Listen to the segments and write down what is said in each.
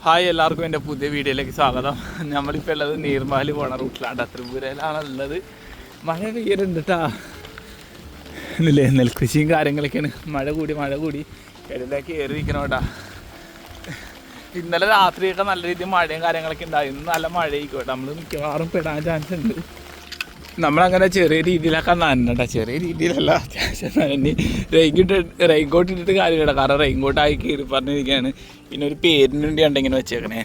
Hi, എല്ലാവർക്കും എൻ്റെ പുതിയ വീഡിയോയിലേക്ക് സ്വാഗതം. നമ്മളിപ്പോൾ ഉള്ളത് നീർമാലി പോണ റൂട്ടിലാണ്. ത്രിപുരയിലാണുള്ളത്. മഴ പെയ്യലുണ്ട് കേട്ടാ. ഇല്ലേ, നെൽകൃഷിയും കാര്യങ്ങളൊക്കെയാണ്. മഴ കൂടി ഇടയിലേക്ക് കയറിയിരിക്കണം കേട്ടാ. ഇന്നലെ രാത്രിയൊക്കെ നല്ല രീതിയിൽ മഴയും കാര്യങ്ങളൊക്കെ ഉണ്ടായി. ഇന്ന് നല്ല മഴയായിരിക്കും കേട്ടോ. നമ്മൾ മിക്കവാറും പെടാൻ ചാൻസ് ഉണ്ട്. നമ്മളങ്ങനെ ചെറിയ രീതിയിലൊക്കെ നനണ്ട, ചെറിയ രീതിയിലല്ല, അത്യാവശ്യം നനഞ്ഞ് റെയിൻകോട്ട് ഇട്ടിട്ട് കാര്യമില്ല. കാരണം റെയിൻകോട്ടായി കയറി പറഞ്ഞിരിക്കുകയാണ്. പിന്നെ ഒരു പേരിന് വേണ്ടി ഉണ്ടെങ്കിൽ വെച്ചേക്കണേ.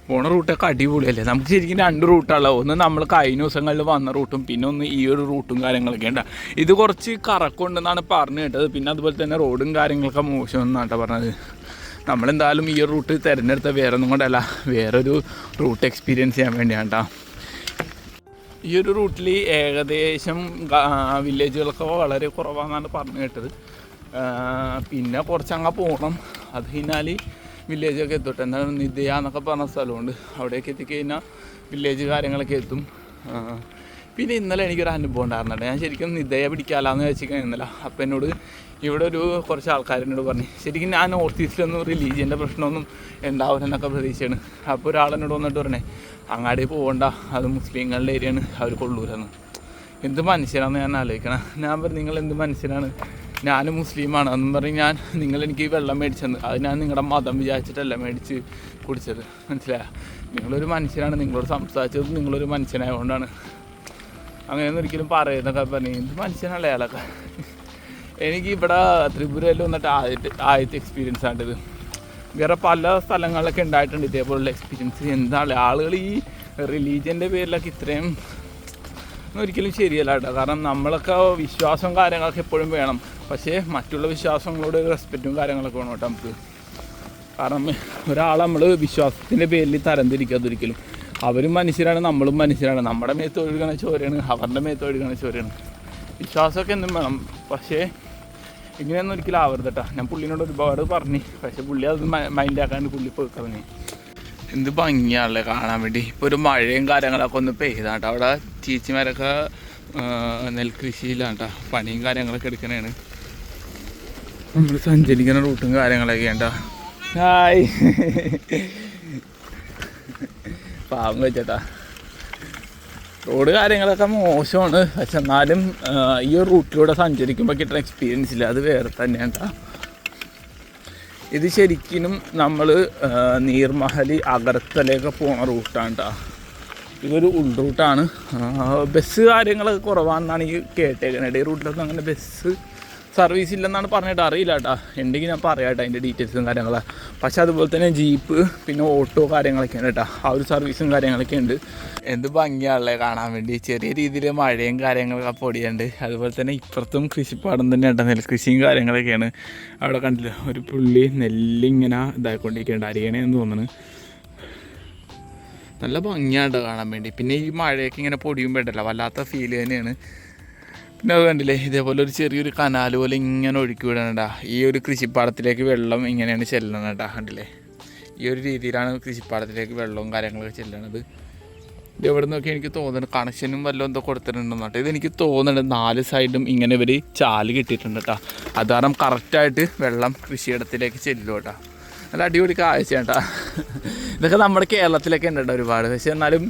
പോണ റൂട്ടൊക്കെ അടിപൊളിയല്ലേ. നമുക്ക് ശരിക്കും 2 റൂട്ടാണല്ലോ. ഒന്ന് നമ്മൾ കഴിഞ്ഞ ദിവസങ്ങളിൽ വന്ന റൂട്ടും പിന്നെ ഒന്ന് ഈ ഒരു റൂട്ടും കാര്യങ്ങളൊക്കെ ഉണ്ട്. ഇത് കുറച്ച് കറക്കമുണ്ടെന്നാണ് പറഞ്ഞു കേട്ടത്. പിന്നെ അതുപോലെ തന്നെ റോഡും കാര്യങ്ങളൊക്കെ മോശമെന്നാണ് കേട്ടോ പറഞ്ഞത്. നമ്മളെന്തായാലും ഈ ഒരു റൂട്ട് തിരഞ്ഞെടുത്ത വേറെ ഒന്നും കൊണ്ടല്ല, വേറൊരു റൂട്ട് എക്സ്പീരിയൻസ് ചെയ്യാൻ വേണ്ടിയാണ് കേട്ടോ. ഈ ഒരു റൂട്ടിൽ ഏകദേശം വില്ലേജുകളൊക്കെ വളരെ കുറവാണെന്നാണ് പറഞ്ഞു കേട്ടത്. പിന്നെ കുറച്ചങ്ങ് പോകണം. അത് കഴിഞ്ഞാൽ വില്ലേജൊക്കെ എത്തട്ടെ. എന്താണ് നിദയ എന്നൊക്കെ പറഞ്ഞ സ്ഥലമുണ്ട്. അവിടേക്ക് എത്തിക്കഴിഞ്ഞാൽ വില്ലേജ് കാര്യങ്ങളൊക്കെ എത്തും. പിന്നെ ഇന്നലെ എനിക്കൊരു അനുഭവം ഉണ്ടായിരുന്നുണ്ട്. ഞാൻ ശരിക്കും നിദയ പിടിക്കാമെന്ന് വെച്ചിരിക്കുന്നില്ല. അപ്പം എന്നോട് ഇവിടെ കുറച്ച് ആൾക്കാരെന്നോട് പറഞ്ഞു, ശരിക്കും ഞാൻ നോർത്ത് ഈസ്റ്റിലൊന്നും റിലീജിയൻ്റെ പ്രശ്നമൊന്നും ഉണ്ടാവില്ലെന്നൊക്കെ പ്രതീക്ഷയാണ്. അപ്പോൾ ഒരാളെന്നോട് വന്നിട്ട് പറഞ്ഞേ, അങ്ങാടി പോകണ്ട, അത് മുസ്ലിങ്ങളുടെ ഏരിയയാണ്, അവർ കൊള്ളൂരെന്ന്. എന്ത് മനുഷ്യനാണെന്ന് ഞാൻ ആലോചിക്കണം. ഞാൻ പറഞ്ഞു, നിങ്ങൾ എന്ത് മനുഷ്യനാണ്, ഞാൻ മുസ്ലിമാണ് എന്നും പറഞ്ഞ് നിങ്ങളെനിക്ക് വെള്ളം മേടിച്ചെന്ന്, അത് ഞാൻ നിങ്ങളുടെ മതം വിചാരിച്ചിട്ടല്ല മേടിച്ച് കുടിച്ചത്, മനസ്സിലായ? നിങ്ങളൊരു മനുഷ്യനാണ്, നിങ്ങളോട് സംസാരിച്ചത് നിങ്ങളൊരു മനുഷ്യനായതുകൊണ്ടാണ്. അങ്ങനെയൊന്നും ഒരിക്കലും പറയുന്നൊക്കെ പറഞ്ഞു. എന്ത് മനുഷ്യനല്ലേ അയാളൊക്കെ. എനിക്ക് ഇവിടെ ത്രിപുരയിൽ വന്നിട്ട് ആദ്യത്തെ എക്സ്പീരിയൻസ് ആണിത്. വേറെ പല സ്ഥലങ്ങളിലൊക്കെ ഉണ്ടായിട്ടുണ്ട് ഇതേപോലുള്ള എക്സ്പീരിയൻസ്. എന്താണ് ആളുകൾ ഈ റിലീജിയൻ്റെ പേരിലൊക്കെ ഇത്രയും ഒരിക്കലും ശരിയല്ല കേട്ടോ. കാരണം നമ്മളൊക്കെ വിശ്വാസവും കാര്യങ്ങളൊക്കെ എപ്പോഴും വേണം. പക്ഷേ മറ്റുള്ള വിശ്വാസങ്ങളോട് റെസ്പെക്റ്റും കാര്യങ്ങളൊക്കെ വേണം കേട്ടോ നമുക്ക്. കാരണം ഒരാളെ നമ്മൾ വിശ്വാസത്തിൻ്റെ പേരിൽ തരംതിരിക്കാതൊരിക്കലും. അവരും മനുഷ്യരാണ്, നമ്മളും മനുഷ്യരാണ്. നമ്മുടെ മേത്ത് ഒഴുകണ ചോരയാണ്, അവരുടെ മേത്ത് ഒഴുകണ ചോരയാണ്. വിശ്വാസമൊക്കെ എന്നും വേണം, പക്ഷേ ഇങ്ങനെയൊന്നും ഒരിക്കലും ആവരുത് കേട്ടോ. ഞാൻ പുള്ളിനോട് ഒരുപാട് പറഞ്ഞു, പക്ഷേ പുള്ളി അത് മൈൻഡാക്കാണ്ട് പുള്ളി പോയി കളഞ്ഞു. എന്ത് ഭംഗിയാണല്ലേ കാണാൻ വേണ്ടി. ഇപ്പോൾ ഒരു മഴയും കാര്യങ്ങളൊക്കെ ഒന്ന് പെയ്താട്ടോ. അവിടെ ചേച്ചിമാരൊക്കെ നെൽകൃഷിയിലാണ് കേട്ടോ, പണിയും കാര്യങ്ങളൊക്കെ എടുക്കണേണ്. നമ്മൾ സഞ്ചരിക്കുന്ന റൂട്ടും കാര്യങ്ങളൊക്കെ ഉണ്ടോ. ഹായ്, പാവം വെച്ചേട്ടാ. റോഡ് കാര്യങ്ങളൊക്കെ മോശമാണ്, പക്ഷെ എന്നാലും ഈ ഒരു റൂട്ടിലൂടെ സഞ്ചരിക്കുമ്പോൾ കിട്ടുന്ന എക്സ്പീരിയൻസ് ഇല്ല, അത് വേറെ തന്നെയാണ് കേട്ടോ. ഇത് ശരിക്കും നമ്മൾ നീർമഹലി അഗർത്തലേക്ക് പോണ റൂട്ടാണ് കേട്ടോ. ഇതൊരു ഉൾറൂട്ടാണ്. ബസ് കാര്യങ്ങളൊക്കെ കുറവാണെന്നാണ് ഈ കേട്ടേക്കുന്നത്. ഈ റൂട്ടിലൊന്നും അങ്ങനെ ബസ് സർവീസ് ഇല്ലെന്നാണ് പറഞ്ഞിട്ട്, അറിയില്ല കേട്ടോ. ഉണ്ടെങ്കിൽ ഞാൻ പറയാം കേട്ടോ അതിൻ്റെ ഡീറ്റെയിൽസും കാര്യങ്ങളാണ്. പക്ഷേ അതുപോലെ തന്നെ ജീപ്പ് പിന്നെ ഓട്ടോ കാര്യങ്ങളൊക്കെയാണ് കേട്ടോ. ആ ഒരു സർവീസും കാര്യങ്ങളൊക്കെ ഉണ്ട്. എന്ത് ഭംഗിയാണല്ലേ കാണാൻ വേണ്ടി. ചെറിയ രീതിയിൽ മഴയും കാര്യങ്ങളൊക്കെ പൊടിയുണ്ട്. അതുപോലെ തന്നെ ഇപ്പുറത്തും കൃഷിപ്പാടം തന്നെ കേട്ടോ, നെൽകൃഷിയും കാര്യങ്ങളൊക്കെയാണ്. അവിടെ കണ്ടില്ല, ഒരു പുള്ളി നെല്ലിങ്ങനെ ഇതായിക്കൊണ്ടിരിക്കുന്നുണ്ട്, അരിയണേന്ന് തോന്നുന്നു. നല്ല ഭംഗിയാണ് കാണാൻ വേണ്ടി. പിന്നെ ഈ മഴയൊക്കെ ഇങ്ങനെ പൊടിയുമ്പോൾ ഉണ്ടല്ലോ, വല്ലാത്ത ഫീൽ തന്നെയാണ്. പിന്നെ അത് കണ്ടില്ലേ, ഇതേപോലെ ഒരു ചെറിയൊരു കനാൽ പോലെ ഇങ്ങനെ ഒഴുക്കി വിടണേട്ടാ. ഈ ഒരു കൃഷിപ്പാടത്തിലേക്ക് വെള്ളം ഇങ്ങനെയാണ് ചെല്ലണം കേട്ടോ. കണ്ടില്ലേ, ഈ ഒരു രീതിയിലാണ് കൃഷിപ്പാടത്തിലേക്ക് വെള്ളവും കാര്യങ്ങളൊക്കെ ചെല്ലണത്. ഇത് എവിടെ നിന്നൊക്കെ എനിക്ക് തോന്നുന്നുണ്ട് കണക്ഷനും വല്ലതും എന്തോ കൊടുത്തിട്ടുണ്ടെന്ന് കേട്ടോ. ഇതെനിക്ക് തോന്നുന്നുണ്ട് 4 സൈഡും ഇങ്ങനെ ഇവർ ചാല് കിട്ടിയിട്ടുണ്ട് കേട്ടോ. അത് കാരണം കറക്റ്റായിട്ട് വെള്ളം കൃഷിയിടത്തിലേക്ക് ചെല്ലും കേട്ടോ. നല്ല അടിപൊളി കാഴ്ച കേട്ടോ. ഇതൊക്കെ നമ്മുടെ കേരളത്തിലൊക്കെ ഉണ്ട് കേട്ടോ ഒരുപാട്. പക്ഷേ എന്നാലും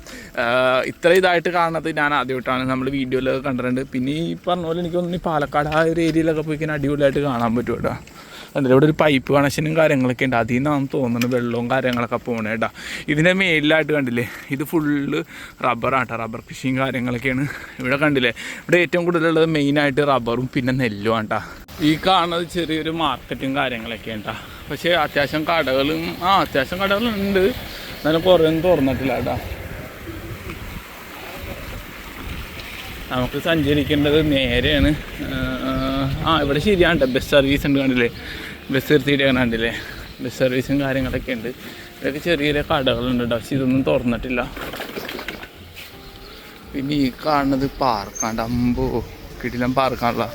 ഇത്ര ഇതായിട്ട് കാണുന്നത് ഞാൻ ആദ്യമായിട്ടാണ്. നമ്മൾ വീഡിയോയിലൊക്കെ കണ്ടിട്ടുണ്ട്. പിന്നെ ഈ പറഞ്ഞ പോലെ എനിക്ക് തോന്നുന്നു ഈ പാലക്കാട് ആ ഒരു ഏരിയയിലൊക്കെ പോയി കഴിഞ്ഞാൽ അടിപൊളിയായിട്ട് കാണാൻ പറ്റും കേട്ടോ. അതിൻ്റെ ഇവിടെ ഒരു പൈപ്പ് കണക്ഷനും കാര്യങ്ങളൊക്കെ ഉണ്ട്. അതിൽ നിന്നാണ് തോന്നുന്നത് വെള്ളവും കാര്യങ്ങളൊക്കെ പോകണേ കേട്ടോ. ഇതിൻ്റെ മേലിലായിട്ട് കണ്ടില്ലേ, ഇത് ഫുള്ള് റബ്ബറാണ് കേട്ടോ. റബ്ബർ കൃഷിയും കാര്യങ്ങളൊക്കെയാണ് ഇവിടെ കണ്ടില്ലേ. ഇവിടെ ഏറ്റവും കൂടുതലുള്ളത് മെയിനായിട്ട് റബ്ബറും പിന്നെ നെല്ലുമാണ് കേട്ടോ. ഈ കാണുന്നത് ചെറിയൊരു മാർക്കറ്റും കാര്യങ്ങളൊക്കെ കേട്ടോ. പക്ഷേ അത്യാവശ്യം കടകളുണ്ട്, എന്നാലും കുറേയൊന്നും തുറന്നിട്ടില്ല കേട്ടോ. നമുക്ക് സഞ്ചരിക്കേണ്ടത് നേരെയാണ്. ഇവിടെ ശരിയാണ് കേട്ടോ, ബസ് സർവീസ് ഉണ്ട് കണ്ടില്ലേ, ബസ് നിർത്തിയിട്ട് കണ്ടില്ലേ, ബസ് സർവീസും കാര്യങ്ങളൊക്കെ ഉണ്ട്. ഇതൊക്കെ ചെറിയ ചെറിയ കടകളുണ്ട് കേട്ടോ, പക്ഷെ ഇതൊന്നും തുറന്നിട്ടില്ല. പിന്നെ ഈ കാണുന്നത് പാർക്കാണ്ട്, അമ്പോ കിടിലം പാർക്കാണല്ല.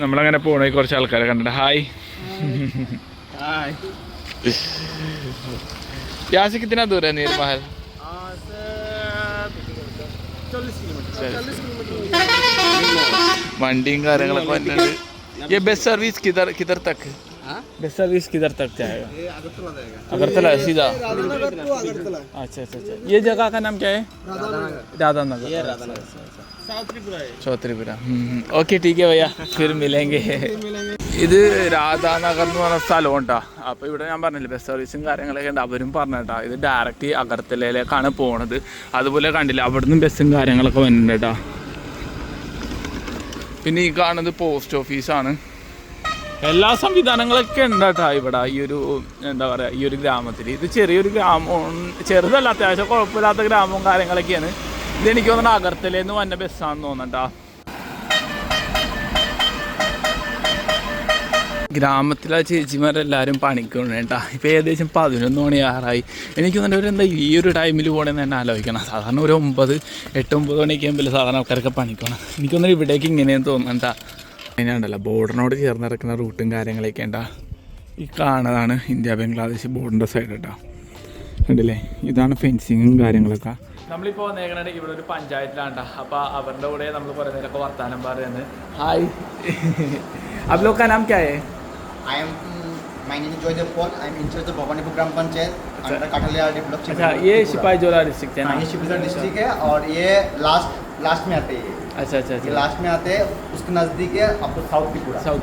നമ്മളങ്ങനെ പോണേ കുറച്ച് ആൾക്കാരെ കണ്ടിട്ട്. Hi hi. यहाँ से कितना दूर है नीरमहल? വണ്ടിയും കാര്യങ്ങളൊക്കെ വന്നിട്ടുണ്ട്. ये बस सर्विस किधर किधर तक? बस सर्विस किधर तक जाएगा? अगरतला सीधा। अच्छा अच्छा अच्छा, ये जगह का नाम क्या है? राधा नगर। साउथ त्रिपुरा। ഓക്കെ ठीक है भैया, फिर मिलेंगे. ഇത് രാധാനഗർ എന്ന് പറഞ്ഞ സ്ഥലം ഉണ്ടാ. അപ്പോൾ ഇവിടെ ഞാൻ പറഞ്ഞില്ലേ ബസ് സർവീസും കാര്യങ്ങളൊക്കെ ഉണ്ട്. അവരും പറഞ്ഞേട്ടാ ഇത് ഡയറക്റ്റ് അഗർത്തലയിലേക്കാണ് പോണത്. അതുപോലെ കണ്ടില്ല അവിടുന്ന് ബസ്സും കാര്യങ്ങളൊക്കെ വരുന്നുണ്ട് കേട്ടോ. പിന്നെ ഈ കാണുന്നത് പോസ്റ്റ് ഓഫീസാണ്. എല്ലാ സംവിധാനങ്ങളൊക്കെ ഉണ്ട് കേട്ടോ ഇവിടെ ഈ ഒരു എന്താ പറയുക ഈ ഒരു ഗ്രാമത്തിൽ. ഇത് ചെറിയൊരു ഗ്രാമം, ചെറുതല്ല, അത്യാവശ്യം കുഴപ്പമില്ലാത്ത ഗ്രാമവും കാര്യങ്ങളൊക്കെയാണ്. ഇതെനിക്ക് തോന്നുന്നത് അഗർത്തലയിൽ നിന്ന് വന്ന ബസ്സാണെന്ന് തോന്നട്ടാ. ഗ്രാമത്തിലെ ചേച്ചിമാരെല്ലാവരും പണിക്കുണ്ട് കേട്ടോ. ഇപ്പോൾ ഏകദേശം 11 മണിയാറായി. എനിക്ക് തോന്നുന്നത് എന്താ ഈ ഒരു ടൈമിൽ പോകണമെന്ന് തന്നെ ആലോചിക്കണം. സാധാരണ ഒരു 8-9 മണിയൊക്കെ ആകുമ്പോൾ സാധാരണ ആൾക്കാരൊക്കെ പണിക്കണം. എനിക്ക് തോന്നുന്നത് ഇവിടേക്ക് ഇങ്ങനെയെന്ന് തോന്നണ്ട. അതിനുണ്ടല്ലോ ബോർഡറിനോട് ചേർന്ന് നടക്കുന്ന റൂട്ടും കാര്യങ്ങളൊക്കെ ഉണ്ടാ. ഈ കാണുന്നതാണ് ഇന്ത്യ ബംഗ്ലാദേശ് ബോർഡറിൻ്റെ സൈഡ് കേട്ടോ. കണ്ടില്ലേ, ഇതാണ് ഫെൻസിങ്ങും കാര്യങ്ങളൊക്കെ. നമ്മളിപ്പോൾ വന്നേക്കണത് ഇവിടെ ഒരു പഞ്ചായത്തിലാണ്. അപ്പോൾ അവരുടെ കൂടെ നമ്മൾ കുറേ നേരമൊക്കെ വർത്താനം പറയുന്നത്. ഹായ്, आप लोग का नाम क्या है? My name is Joydev Paul. I am in charge of Bhawanipur Gram Panchayat under Kathalia Development. अच्छा, ये सिपाही जोला डिस्ट्रिक्ट है ना? ये सिपाही डिस्ट्रिक्ट है और ये लास्ट में आते हैं. अच्छा अच्छा अच्छा, ये लास्ट में आते हैं. उसके नज़दीक है आपको साउथ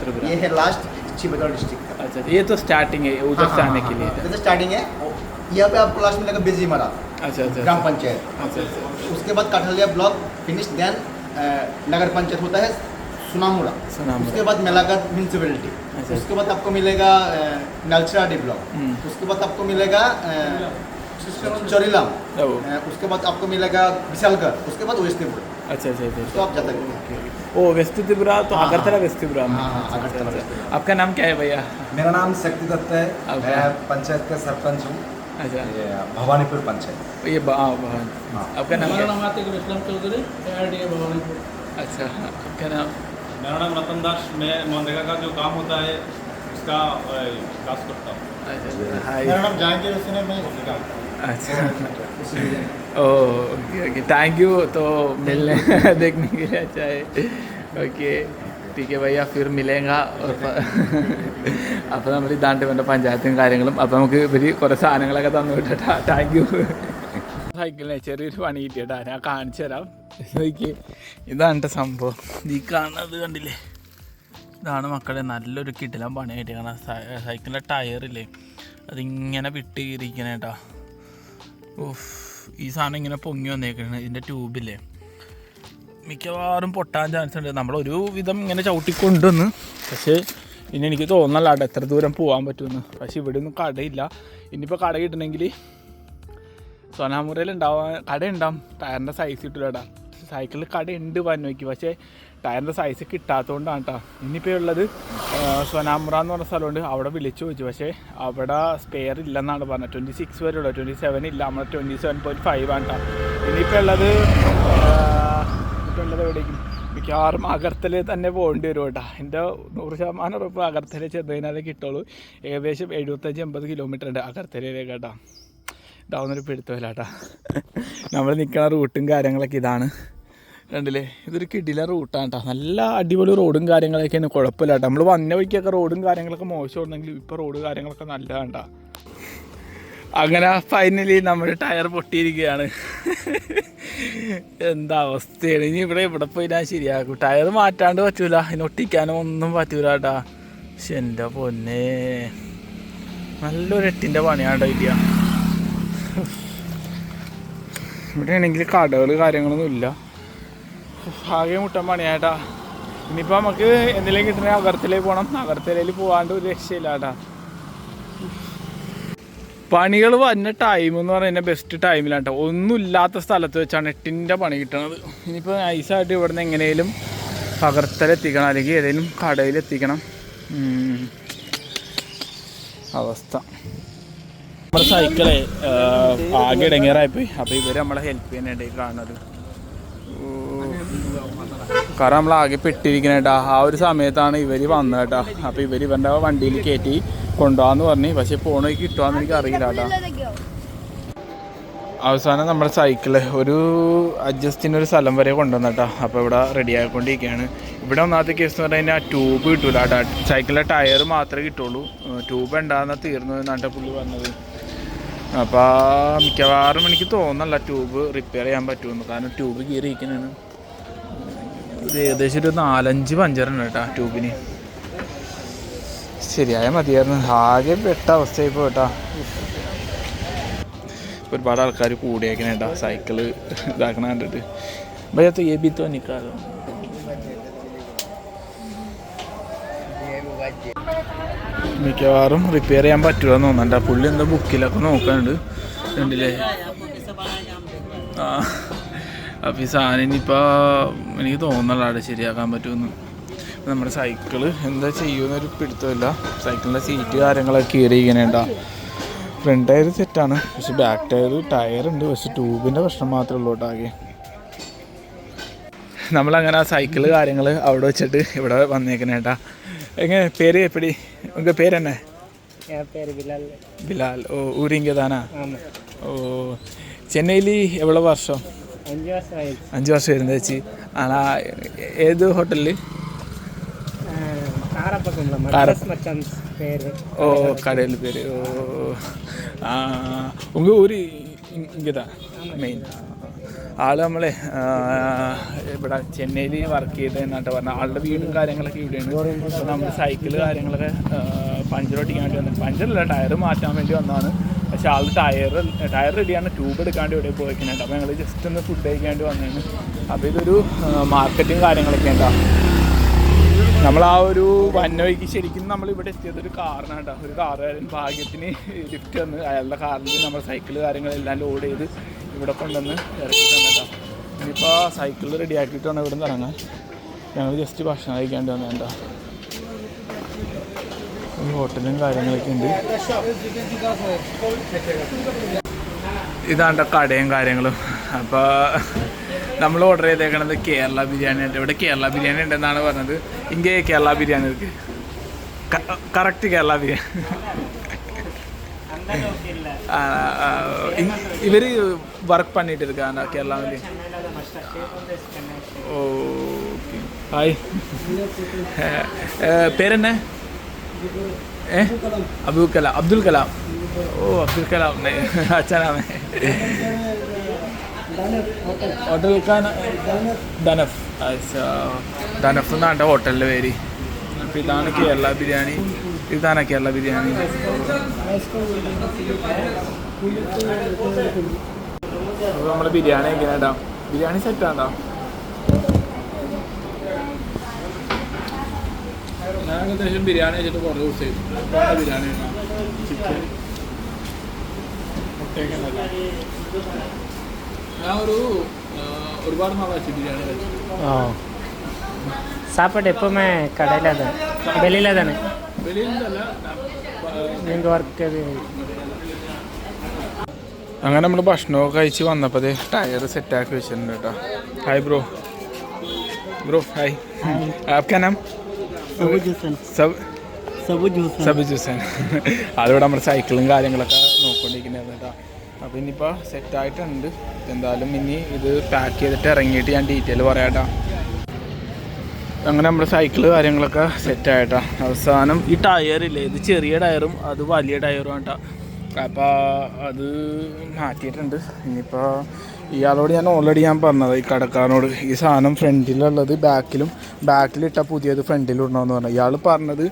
त्रिपुरा. ये है लास्ट सिपाही डिस्ट्रिक्ट. अच्छा, ये तो स्टार्टिंग है उधर से आने के लिए. ये स्टार्टिंग है. यहाँ पे आपको लास्ट मिलेगा बेजीमरा. अच्छा अच्छा, ग्राम पंचायत. अच्छा अच्छा. उसके बाद कठालिया ब्लॉक फिनिश, देन नगर पंचायत होता है सुनामुरा. उसके बाद मेलागढ़ म्यूनसिपैलिटी. उसके बाद आपको मिलेगा नलचरा डी ब्लॉक. उसके बाद आपको मिलेगा चोरीलाम. उसके बाद आपको मिलेगा विशालगढ़. उसके बाद वेस्ट त्रिपुरा. अच्छा अच्छा अच्छा, तो आप जाते हैं. ओ वेस्ट त्रिपुरा तो अगरतला वेस्ट त्रिपुरा में. आपका नाम क्या है भैया? मेरा नाम शक्ति दत्त है. मैं पंचायत का सरपंच हूँ. अच्छा, भवानीपुर पंचायत. ये भवन. आपका नाम क्या? आतिक इस्लाम चौधरी, ARDA भवानीपुर. अच्छा, आपका नाम? मेरा नाम रतन दास. मैं मनरेगा का जो काम होता है उसका विकास करता हूँ. मेरा नाम जहांगीर हुसैन है. मैं अच्छा, ओके ओके, थैंक यू. तो मिलने देखने के लिए अच्छा है. ओके ठीक है भैया, फिर मिलेगा. അപ്പോൾ നമ്മൾ ഇതാണ്ട് വേണ്ട പഞ്ചായത്തും കാര്യങ്ങളും. അപ്പോൾ നമുക്ക് ഇവർ കുറേ സാധനങ്ങളൊക്കെ തന്നു വിട്ടാ. Thank you. സൈക്കിളിനെ ചെറിയൊരു പണി കിട്ടിയിട്ടാ, ഞാൻ കാണിച്ചു തരാം. നോക്കി, ഇതാണ് സംഭവം. ഈ കാണുന്നത് കണ്ടില്ലേ, ഇതാണ് മക്കളെ നല്ലൊരു കിടിലം പണി കിട്ടിയാണ്. സൈക്കിളിൻ്റെ ടയറില്ലേ അതിങ്ങനെ വിട്ട് കീറിക്കണേട്ടാ. ഓഫ്, ഈ സാധനം ഇങ്ങനെ പൊങ്ങി വന്നേക്കണേ. ഇതിൻ്റെ ട്യൂബില്ലേ മിക്കവാറും പൊട്ടാൻ ചാൻസ് ഉണ്ട്. നമ്മളൊരു വിധം ഇങ്ങനെ ചവിട്ടിക്കൊണ്ടുവന്ന്, പക്ഷേ ഇനി എനിക്ക് തോന്നല്ല അവിടെ എത്ര ദൂരം പോകാൻ പറ്റുമെന്ന്. പക്ഷേ ഇവിടെ ഒന്നും കടയില്ല. ഇനിയിപ്പോൾ കട കിട്ടണമെങ്കിൽ സോനാമുറയിൽ കടയുണ്ടാവും. ടയറിൻ്റെ സൈസ് കിട്ടില്ല. സൈക്കിളിൽ കടയുണ്ട് പറഞ്ഞു നോക്കി, പക്ഷേ ടയറിൻ്റെ സൈസ് കിട്ടാത്തതുകൊണ്ടാണ് കേട്ടോ. ഇനിയിപ്പോൾ ഉള്ളത് സോനാമുറ എന്ന് പറഞ്ഞ സ്ഥലമുണ്ട്. അവിടെ വിളിച്ചു ചോദിച്ചു, പക്ഷേ അവിടെ സ്പെയർ ഇല്ലെന്നാണ് പറഞ്ഞത്. 26 വരെ ഉള്ളൂ, 27 ഇല്ല. നമ്മൾ 27.5 ആണ് കേട്ടോ. ഇനിയിപ്പോൾ ഉള്ളത് എവിടേക്കും മിക്കവാറും അഗർത്തലയിൽ തന്നെ പോകേണ്ടി വരും കേട്ടോ. എൻ്റെ 100% ഉറപ്പ് അഗർത്തലയിൽ ചെന്നതിനാലേ കിട്ടുള്ളൂ. ഏകദേശം 75-80 കിലോമീറ്റർ ഉണ്ട് അഗർത്തലയിലേക്ക് കേട്ടോ. ഇതാവുന്നൊരു പിടുത്തമില്ല കേട്ടോ. നമ്മൾ നിൽക്കുന്ന റൂട്ടും കാര്യങ്ങളൊക്കെ ഇതാണ്, കണ്ടില്ലേ. ഇതൊരു കിടില റൂട്ടാണ് കേട്ടോ. നല്ല അടിപൊളി റോഡും കാര്യങ്ങളൊക്കെയാണ്, കുഴപ്പമില്ല കേട്ടോ. നമ്മൾ വന്ന വഴിക്കൊക്കെ റോഡും കാര്യങ്ങളൊക്കെ മോശമുണ്ടെങ്കിൽ ഇപ്പോൾ റോഡ് കാര്യങ്ങളൊക്കെ നല്ലതാണ് കേട്ടോ. അങ്ങനെ ഫൈനലി നമ്മുടെ ടയർ പൊട്ടിയിരിക്കുകയാണ്. എന്താ അവസ്ഥയാണ്. ഇനി ഇവിടെ പോയി ഞാൻ ശരിയാക്കും. ടയർ മാറ്റാണ്ട് പറ്റൂല, അതിന് ഒട്ടിക്കാനോ ഒന്നും പറ്റൂല കേട്ടാ. പക്ഷെ എൻ്റെ പൊന്നെ നല്ലൊരു 8ൻ്റെ പണിയാണ്ടോ ഇല്ല. ഇവിടെ ആണെങ്കിൽ കടകൾ കാര്യങ്ങളൊന്നും ഇല്ല. ആകെ മുട്ടൻ പണിയാട്ടാ. ഇനിയിപ്പോൾ നമുക്ക് എന്തെങ്കിലും കിട്ടണമെങ്കിൽ അഗർത്തലയിൽ പോകണം. അഗർത്തലയിൽ പോകാണ്ട് ഒരു രക്ഷയില്ല കേട്ടാ. പണികൾ വന്ന ടൈം എന്ന് പറയുന്നത് ബെസ്റ്റ് ടൈമിലാണ് കേട്ടോ. ഒന്നുമില്ലാത്ത സ്ഥലത്ത് വെച്ചാണ് 8ൻ്റെ പണി കിട്ടണത്. ഇനിയിപ്പോൾ നൈസായിട്ട് ഇവിടുന്ന് എങ്ങനെയും അഗർത്തല എത്തിക്കണം, അല്ലെങ്കിൽ ഏതെങ്കിലും കടയിൽ എത്തിക്കണം അവസ്ഥ. നമ്മുടെ സൈക്കിളെ ആകെ ഇടങ്ങേറായിപ്പോയി. അപ്പോൾ ഇവർ നമ്മളെ ഹെൽപ്പ് ചെയ്യാനായിട്ട് കാണുന്നത്. കാരണം നമ്മളാകെ പെട്ടിരിക്കണേട്ടാ. ആ ഒരു സമയത്താണ് ഇവർ വന്നത് കേട്ടോ. അപ്പോൾ ഇവരുടെ വണ്ടിയിൽ കയറ്റി കൊണ്ടുപോകാന്ന് പറഞ്ഞു. പക്ഷെ പോണേക്ക് കിട്ടുവാന്ന് എനിക്ക് അറിയില്ല കേട്ടോ. അവസാനം നമ്മുടെ സൈക്കിള് ഒരു അഡ്ജസ്റ്റിനൊരു സ്ഥലം വരെ കൊണ്ടുവന്നിട്ടാ. അപ്പോൾ ഇവിടെ റെഡി ആയിക്കൊണ്ടിരിക്കുകയാണ്. ഇവിടെ ഒന്നാമത്തെ കേസ് എന്ന് പറഞ്ഞു കഴിഞ്ഞാൽ ട്യൂബ് കിട്ടൂല. സൈക്കിളിലെ ടയർ മാത്രമേ കിട്ടുള്ളൂ. ട്യൂബ് ഉണ്ടാകുന്ന തീർന്നു എന്നാണ് പുള്ളി പറഞ്ഞത്. അപ്പോൾ മിക്കവാറും എനിക്ക് തോന്നുന്നില്ല ട്യൂബ് റിപ്പയർ ചെയ്യാൻ പറ്റുമെന്ന്. കാരണം ട്യൂബ് കീറിയിരിക്കുന്നതാണ്. ഇത് ഏകദേശം ഒരു 4-5 പഞ്ചറുണ്ട് കേട്ടോ ട്യൂബിന്. ശരിയായ മതിയായിരുന്നു. ആകെ പെട്ട അവസ്ഥയായി പോയിട്ടാ. ഒരുപാട് ആൾക്കാർ കൂടിയേക്കണേട്ടാ സൈക്കിള് ഇതാക്കണ കണ്ടിട്ട്. ഭയത്തോ ഏ ബി തോ നിക്കാലോ. മിക്കവാറും റിപ്പയർ ചെയ്യാൻ പറ്റുമെന്ന് തോന്നണ്ട. പുള്ളി എന്താ ബുക്കിലൊക്കെ നോക്കാനുണ്ട് കണ്ടില്ലേ. ആ അപ്പോൾ ഈ സാധനം ഇനിയിപ്പോൾ എനിക്ക് തോന്നല അവിടെ ശരിയാക്കാൻ പറ്റുമെന്ന്. നമ്മുടെ സൈക്കിള് എന്താ ചെയ്യുമെന്നൊരു പിടുത്തമില്ല. സൈക്കിളിൻ്റെ സീറ്റ് കാര്യങ്ങളൊക്കെ കീറിയിരിക്കണേണ്ട. ഫ്രണ്ട് ടയർ സെറ്റാണ്, പക്ഷെ ബാക്ക് ടയറുണ്ട്. പക്ഷെ ട്യൂബിൻ്റെ പ്രശ്നം മാത്രമേ ഉള്ളൂ കേട്ടോ ആകെ. നമ്മളങ്ങനെ ആ സൈക്കിള് കാര്യങ്ങൾ അവിടെ വെച്ചിട്ട് ഇവിടെ വന്നേക്കണേട്ടാ. എങ്ങനെ പേര് എപ്പടി ഉങ്ക പേര് തന്നെ? ബിലാൽ. ഓ ഊരിങ്ക താനാ? ഓ ചെന്നൈയിൽ എവിടെ വർഷം? 5 വർഷം വരുന്നത് ചേച്ചി. ആണാ ഏത് ഹോട്ടലിൽ? ഓ കടയിൽ പേര്. ഓ ഉങ്ക ഊരി ഇങ്ങതാ മെയിൻ ആൾ. നമ്മളെ ഇവിടെ ചെന്നൈയിൽ വർക്ക് ചെയ്ത് എന്നാട്ട് പറഞ്ഞാൽ ആളുടെ വീടും കാര്യങ്ങളൊക്കെ ഇവിടെയാണ്. അപ്പോൾ നമ്മൾ സൈക്കിള് കാര്യങ്ങളൊക്കെ പഞ്ചർ ഒട്ടിക്കാൻ വേണ്ടി വന്നത്. പഞ്ചറല്ല, ടയർ മാറ്റാൻ വേണ്ടി വന്നതാണ്. പക്ഷേ ആൾ ടയർ റെഡിയാണ്, ട്യൂബ് എടുക്കാണ്ട് ഇവിടെ പോയിക്കുന്നുണ്ട്. അപ്പോൾ ഞങ്ങൾ ജസ്റ്റ് ഒന്ന് ഫുഡ് കഴിക്കാണ്ട് വന്നതാണ്. അപ്പോൾ ഇതൊരു മാർക്കറ്റും കാര്യങ്ങളൊക്കെ ഉണ്ടാവും. നമ്മൾ ആ ഒരു വന്നവയ്ക്ക് ശരിക്കും നമ്മൾ ഇവിടെ എത്തിയത് ഒരു കാറിനാണ് കേട്ടോ. ഒരു കാറുകാരൻ ഭാഗ്യത്തിന് ലിഫ്റ്റ് വന്ന് അയാളുടെ കാറിൽ നമ്മൾ സൈക്കിള് കാര്യങ്ങളെല്ലാം ലോഡ് ചെയ്ത് ഇവിടെ കൊണ്ടുവന്ന് ഇറക്കി തന്നിട്ടോ. ഇനിയിപ്പോൾ സൈക്കിൾ റെഡി ആക്കിയിട്ട് വേണം ഇവിടെ നിന്ന് ഇറങ്ങാൻ. ഞങ്ങൾ ജസ്റ്റ് ഭക്ഷണം കഴിക്കാണ്ട് വന്നേട്ടോ. ഈ ഹോട്ടലും കാര്യങ്ങളൊക്കെ ഉണ്ട്. ഇതാണ്ട കടയും കാര്യങ്ങളും. അപ്പോൾ നമ്മൾ ഓർഡർ ചെയ്തേക്കണത് കേരള ബിരിയാണി ആയിട്ട്. ഇവിടെ കേരള ബിരിയാണി ഉണ്ടെന്നാണ് പറഞ്ഞത്. ഇங்கே കേരള ബിരിയാണി ഇருக்கு. കറക്റ്റ് കേരള ബിരിയാണി. ഇവർ വർക്ക് பண்ணிட்டு இருக்காங்க കേരളയിൽ. Okay hi. പേരെന്നെ? അബ്ദുൽ കലാം. ഓ അബ്ദുൽ കലാം अच्छा नाम है. ഹോട്ടൽ ധനഫ്. ധനഫ് എന്നാണ് ഹോട്ടലിൻ്റെ പേര്. അപ്പോൾ ഇതാണ് കേരള ബിരിയാണി. ഇതാണ് കേരള ബിരിയാണി. അപ്പോൾ നമ്മൾ ബിരിയാണി എങ്ങനെയാ? ബിരിയാണി സെറ്റാണ്ടോ? ഞാൻ ഏകദേശം ബിരിയാണി വെച്ചിട്ട് കുറേ ദിവസമായി. ബിരിയാണി ചിക്കൻ മുട്ടയൊക്കെ ഞാൻ ഒരുപാട് നാളാச்சு ബിരിയാണി കഴിച്ചു. சாப்பாடு எப்போவுமே கடையில் தான், வெளியில் தானே? വെളിയിലല്ല, நீங்கள் ஒர்க்கு അങ്ങനെ നമ്മൾ ഭക്ഷണമൊക്കെ കഴിച്ച് വന്നപ്പോൾ ടയർ സെറ്റാക്കി വെച്ചിട്ടുണ്ട് കേട്ടോ. Hi bro. ഹായ്. ആപ്കാ നാം? സബുജ് ഹുസൈൻ. അതിവിടെ നമ്മുടെ സൈക്കിളും കാര്യങ്ങളൊക്കെ നോക്കിക്കൊണ്ടിരിക്കുന്നതായിരുന്നു കേട്ടോ. അപ്പോൾ ഇനിയിപ്പോൾ സെറ്റായിട്ടുണ്ട്. എന്തായാലും ഇനി ഇത് പാക്ക് ചെയ്തിട്ട് ഇറങ്ങിയിട്ട് ഞാൻ ഡീറ്റെയിൽ പറയാം കേട്ടോ. അങ്ങനെ നമ്മുടെ സൈക്കിള് കാര്യങ്ങളൊക്കെ സെറ്റായിട്ടാ. അവസാനം ഈ ടയറില്ലേ, ഇത് ചെറിയ ടയറും അത് വലിയ ടയറും കേട്ടോ. അപ്പോൾ അത് മാറ്റിയിട്ടുണ്ട്. ഇനിയിപ്പോൾ ഇയാളോട് ഞാൻ ഓൾറെഡി പറഞ്ഞത്, ഈ കടക്കാരനോട് ഈ സാധനം ഫ്രണ്ടിലുള്ളത് ബാക്കിലിട്ട പുതിയത് ഫ്രണ്ടിലിടണമെന്ന് പറഞ്ഞു. ഇയാൾ പറഞ്ഞത്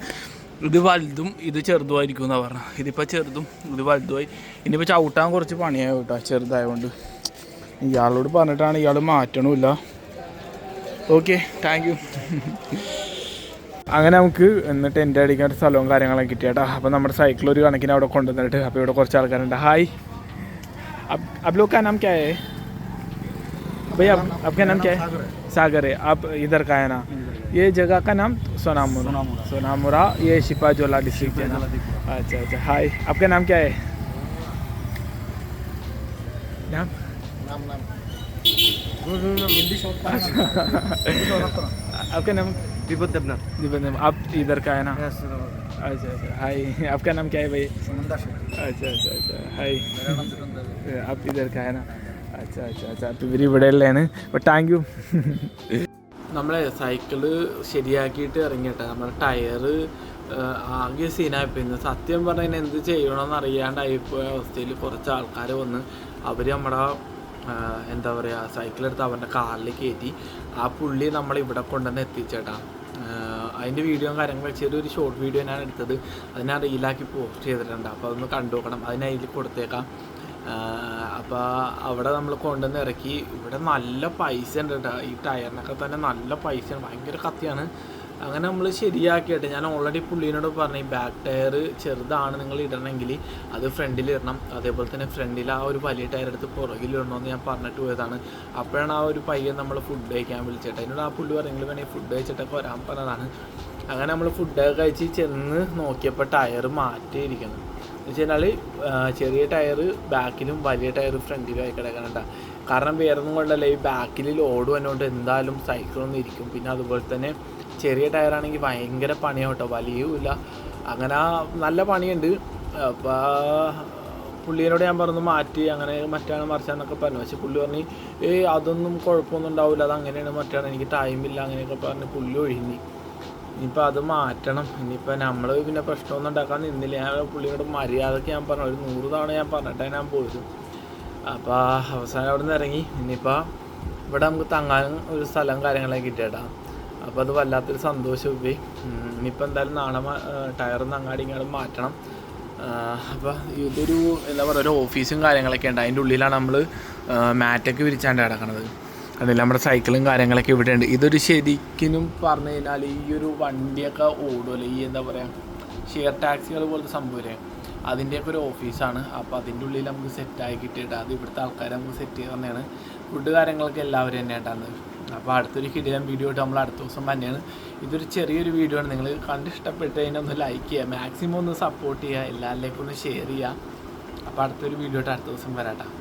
ഇത് വലുതും ഇത് ചെറുതുമായിരിക്കും എന്നാണ് പറഞ്ഞത്. ഇതിപ്പോൾ ചെറുതും ഇത് വലുതുമായി. ഇനിയിപ്പോൾ ചവിട്ടാൻ കുറച്ച് പണിയായി കേട്ടോ ചെറുതായതുകൊണ്ട്. ഇയാളോട് പറഞ്ഞിട്ടാണ് ഇയാൾ മാറ്റണമില്ല. Okay, thank you. അങ്ങനെ നമുക്ക് എന്നിട്ട് എൻ്റെ അടിക്കാൻ ഒരു സ്ഥലവും കാര്യങ്ങളൊക്കെ കിട്ടിയേട്ടാ. അപ്പോൾ നമ്മുടെ സൈക്കിൾ ഒരു കണക്കിന് അവിടെ കൊണ്ടുവന്നിട്ട് അപ്പോൾ ഇവിടെ കുറച്ച് ആൾക്കാരുണ്ട്. ഹായ്. आप लोग का नाम क्या है भैया? आपका नाम क्या है? सागर है. आप इधर का है ना? ये जगह का नाम सोनामुरा. ये शिपाजोला डिस्ट्रिक्ट है ना? अच्छा. हाय. आपका नाम क्या है? नाम आपका नाम? विभूत देवनाथ. आप इधर का है ना? अच्छा अच्छा हाय, आपका नाम क्या है भाई? सुनंदा शेट्टी। अच्छा अच्छा अच्छा हाय, मेरा नाम सुनंदा है। आप इधर का है ना? अच्छा अच्छा अच्छा അപ്പോൾ ഇവർ ഇവിടെ ഉള്ളതാണ്. അപ്പോൾ താങ്ക് യു. നമ്മളെ സൈക്കിള് ശരിയാക്കിയിട്ട് ഇറങ്ങിയിട്ടാണ്. നമ്മുടെ ടയറ് ആകെ സീനായിപ്പോയിരുന്നു. സത്യം പറഞ്ഞാൽ എന്ത് ചെയ്യണമെന്ന് അറിയാണ്ടായിപ്പോയ അവസ്ഥയിൽ കുറച്ച് ആൾക്കാർ വന്ന് അവർ നമ്മുടെ എന്താ പറയുക സൈക്കിളെടുത്ത് അവരുടെ കാറിൽ കയറ്റി ആ പുള്ളി നമ്മളിവിടെ കൊണ്ടുവന്ന് എത്തിച്ചേട്ടാ. അതിൻ്റെ വീഡിയോയും കാര്യങ്ങളും ചെറിയൊരു ഷോർട്ട് വീഡിയോ ഞാൻ എടുത്തത്, അത് ഞാൻ റീലാക്കി പോസ്റ്റ് ചെയ്തിട്ടുണ്ട്. അപ്പോൾ അതൊന്ന് കണ്ടു നോക്കണം, അതിന് അതിൽ കൊടുത്തേക്കാം. അപ്പോൾ അവിടെ നമ്മൾ കൊണ്ടുവന്ന് ഇറക്കി. ഇവിടെ നല്ല പൈസ ഉണ്ട് കേട്ടോ, ഈ ടയറിനൊക്കെ തന്നെ നല്ല പൈസയാണ്, ഭയങ്കര കത്തിയാണ്. അങ്ങനെ നമ്മൾ ശരിയാക്കിയിട്ട് ഞാൻ ഓൾറെഡി പുള്ളീനോട് പറഞ്ഞു ഈ ബാക്ക് ടയർ ചെറുതാണ് നിങ്ങൾ ഇടണമെങ്കിൽ അത് ഫ്രണ്ടിൽ ഇടണം, അതേപോലെ തന്നെ ഫ്രണ്ടിൽ ആ ഒരു വലിയ ടയർ എടുത്ത് പുറകിലിടണമെന്ന് ഞാൻ പറഞ്ഞിട്ട് പോയതാണ്. അപ്പോഴാണ് ആ ഒരു പയ്യൻ നമ്മൾ ഫുഡ് കഴിക്കാൻ വിളിച്ചിട്ട് അതിനോട് ആ പുള്ളി പറഞ്ഞെങ്കിൽ വേണമെങ്കിൽ ഫുഡ് കഴിച്ചിട്ടൊക്കെ വരാൻ പറഞ്ഞതാണ്. അങ്ങനെ നമ്മൾ ഫുഡൊക്കെ കഴിച്ച് ചെന്ന് നോക്കിയപ്പോൾ ടയർ മാറ്റിയിരിക്കണം. എന്ന് വെച്ച് കഴിഞ്ഞാൽ ചെറിയ ടയർ ബാക്കിലും വലിയ ടയർ ഫ്രണ്ടിലും ആയി കിടക്കണുണ്ട. കാരണം വേറൊന്നും കൊണ്ടല്ല, ഈ ബാക്കിൽ ലോഡ് വന്നുകൊണ്ട് എന്തായാലും സൈക്കിളൊന്നും ഇരിക്കും. പിന്നെ അതുപോലെ തന്നെ ചെറിയ ടയറാണെങ്കിൽ ഭയങ്കര പണിയാണ് കേട്ടോ, വലിയുമില്ല. അങ്ങനെ നല്ല പണിയുണ്ട്. അപ്പോൾ പുള്ളീനോട് ഞാൻ പറഞ്ഞു മാറ്റി അങ്ങനെ മറ്റാണ് മറിച്ചാന്നൊക്കെ പറഞ്ഞു. പക്ഷെ പുള്ളി പറഞ്ഞു അതൊന്നും കുഴപ്പമൊന്നും ഉണ്ടാവില്ല, അത് അങ്ങനെയാണ് മറ്റാണ്, എനിക്ക് ടൈമില്ല അങ്ങനെയൊക്കെ പറഞ്ഞ് പുള്ളി ഒഴിഞ്ഞു. ഇനിയിപ്പോൾ അത് മാറ്റണം. ഇനിയിപ്പോൾ നമ്മൾ പിന്നെ പ്രശ്നമൊന്നും ഉണ്ടാക്കാൻ നിന്നില്ല. ഞാൻ പുള്ളിയോട് മര്യാദയ്ക്ക് ഞാൻ പറഞ്ഞു, ഒരു 100 തവണ ഞാൻ പറഞ്ഞിട്ടാണ് ഞാൻ പോയത്. അപ്പോൾ അവസാനം അവിടെ നിന്ന് ഇറങ്ങി. ഇനിയിപ്പോൾ ഇവിടെ നമുക്ക് തങ്ങാനും ഒരു സ്ഥലം കാര്യങ്ങളൊക്കെ കിട്ടിയിട്ടാ. അപ്പോൾ അത് വല്ലാത്തൊരു സന്തോഷം പോയി. ഇനിയിപ്പോൾ എന്തായാലും നാളെ ടയറൊന്ന് അങ്ങാടി ഇങ്ങോട്ട് മാറ്റണം. അപ്പോൾ ഇതൊരു എന്താ പറയുക ഒരു ഓഫീസും കാര്യങ്ങളൊക്കെ ഉണ്ട്. അതിൻ്റെ ഉള്ളിലാണ് നമ്മൾ മാറ്റൊക്കെ വിരിച്ചാണ്ട് കിടക്കണത്. അതിൽ നമ്മുടെ സൈക്കിളും കാര്യങ്ങളൊക്കെ ഇവിടെ ഉണ്ട്. ഇതൊരു ശരിക്കും പറഞ്ഞു കഴിഞ്ഞാൽ ഈ ഒരു വണ്ടിയൊക്കെ ഓടുമല്ലോ, ഈ എന്താ പറയുക ഷെയർ ടാക്സികൾ പോലത്തെ സംഭവമില്ലേ, അതിൻ്റെയൊക്കെ ഒരു ഓഫീസാണ്. അപ്പോൾ അതിൻ്റെ ഉള്ളിൽ നമുക്ക് സെറ്റായി കിട്ടിയിട്ട് അത് ഇവിടുത്തെ ആൾക്കാർ നമുക്ക് സെറ്റ് ചെയ്ത് തന്നെയാണ്. ഫുഡ് കാര്യങ്ങളൊക്കെ എല്ലാവരും തന്നെ ആയിട്ടാണ്. അപ്പോൾ അടുത്തൊരു കിടിലൻ വീഡിയോ ആയിട്ട് നമ്മൾ അടുത്ത ദിവസം തന്നെയാണ്. ഇതൊരു ചെറിയൊരു വീഡിയോ ആണ്, നിങ്ങൾ കണ്ട് ഇഷ്ടപ്പെട്ട് കഴിഞ്ഞാൽ ലൈക്ക് ചെയ്യുക, മാക്സിമം ഒന്ന് സപ്പോർട്ട് ചെയ്യുക, എല്ലാവരിലേക്കും ഒന്ന് ഷെയർ ചെയ്യുക. അപ്പോൾ അടുത്തൊരു വീഡിയോ ആയിട്ട് അടുത്ത ദിവസം വരാം.